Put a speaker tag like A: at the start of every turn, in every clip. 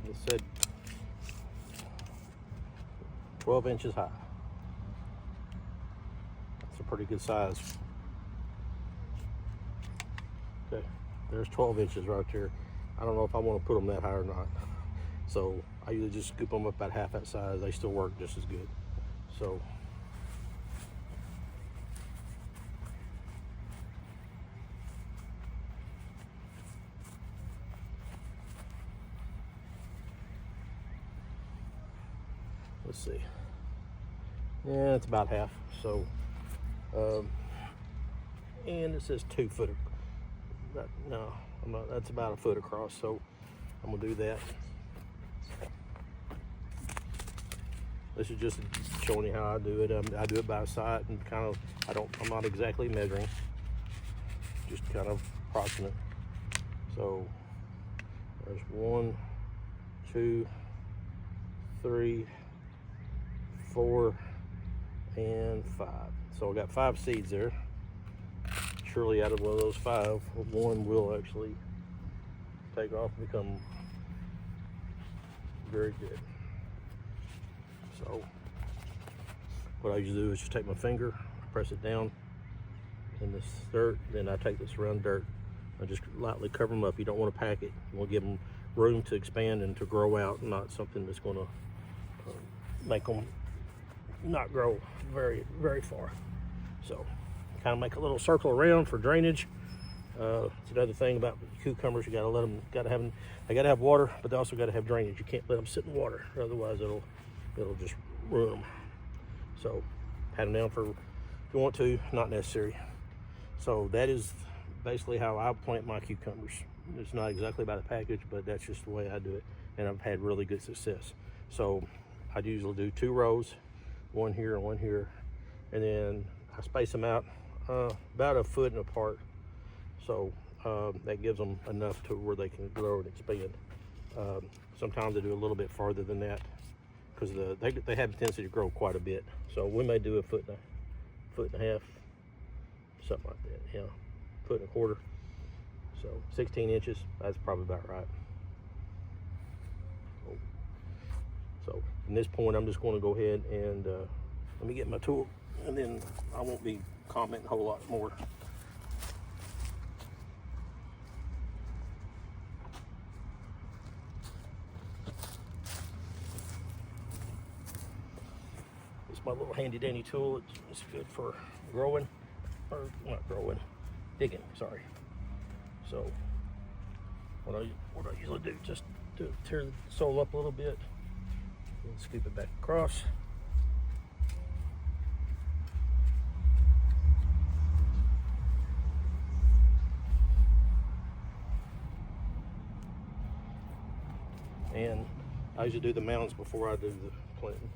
A: it said 12 inches high. That's a pretty good size. Okay, there's 12 inches right there. I don't know if I want to put them that high or not. So I usually just scoop them up about half that size. They still work just as good. So let's see. Yeah, it's about half. So, and it says 2 foot. No, I'm not, that's about a foot across. So I'm gonna do that. This is just showing you how I do it. I do it by sight and kind of, I'm not exactly measuring, just kind of approximate. So there's 1, 2, 3, 4, and 5. So I got 5 seeds there. Surely out of one of those 5, one will actually take off and become very good. So what I usually do is just take my finger, press it down in this dirt, then I take this round dirt, I just lightly cover them up. You don't want to pack it. You want to give them room to expand and to grow out, not something that's going to make them not grow very, very far. So kind of make a little circle around for drainage. It's another thing about cucumbers. You got to let them, they got to have water, but they also got to have drainage. You can't let them sit in water, otherwise it'll just ruin them. So pat them down for, if you want to, not necessary. So that is basically how I plant my cucumbers. It's not exactly by the package, but that's just the way I do it, and I've had really good success. So I usually do 2 rows, 1 here and 1 here, and then I space them out about a foot apart. So that gives them enough to where they can grow and expand. Sometimes I do a little bit farther than that because they have a tendency to grow quite a bit. So we may do a foot and a half, something like that. Yeah, 1.25 foot. So 16 inches, that's probably about right. So from this point, I'm just going to go ahead and let me get my tool, and then I won't be commenting a whole lot more. It's my little handy dandy tool. It's good for growing, or not growing, digging, sorry. So what I usually do, just to tear the sole up a little bit and scoop it back across. And I usually do the mounds before I do the planting.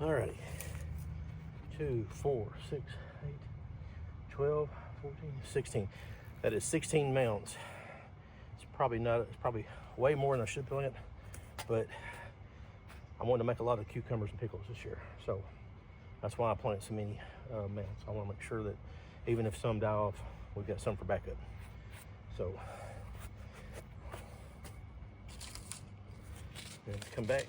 A: Alrighty. 2, 4, 6, 8, 12, 14, 16. That is 16 mounds. It's probably way more than I should plant, but I wanted to make a lot of cucumbers and pickles this year. So that's why I planted so many mounds. I want to make sure that even if some die off, we've got some for backup. So then come back.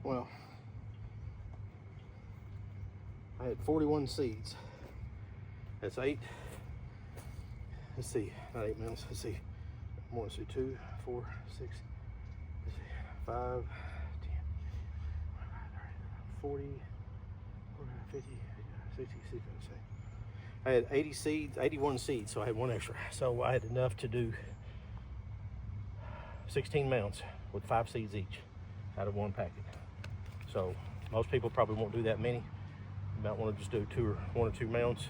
A: Well, I had 41 seeds. That's 8. Let's see, not 8 mounds. Let's see. More. Let's see, 2, 4, 6. Let's see, 5, 10, 40, 50, 60, 60. I had 80 seeds, 81 seeds, so I had 1 extra. So I had enough to do 16 mounds with 5 seeds each out of 1 packet. So most people probably won't do that many. You might want to just do 1 or 2 mounds.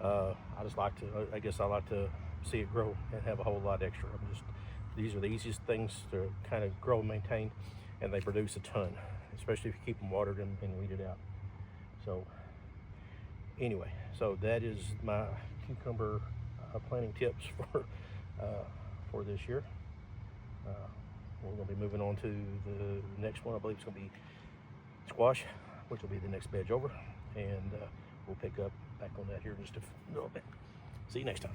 A: I just like to, I guess I like to see it grow and have a whole lot extra. These are the easiest things to kind of grow and maintain, and they produce a ton, especially if you keep them watered and weeded out. So anyway, so that is my cucumber planting tips for this year. We're going to be moving on to the next one. I believe it's going to be squash, which will be the next bed over, and we'll pick up back on that here in just a little bit. See you next time.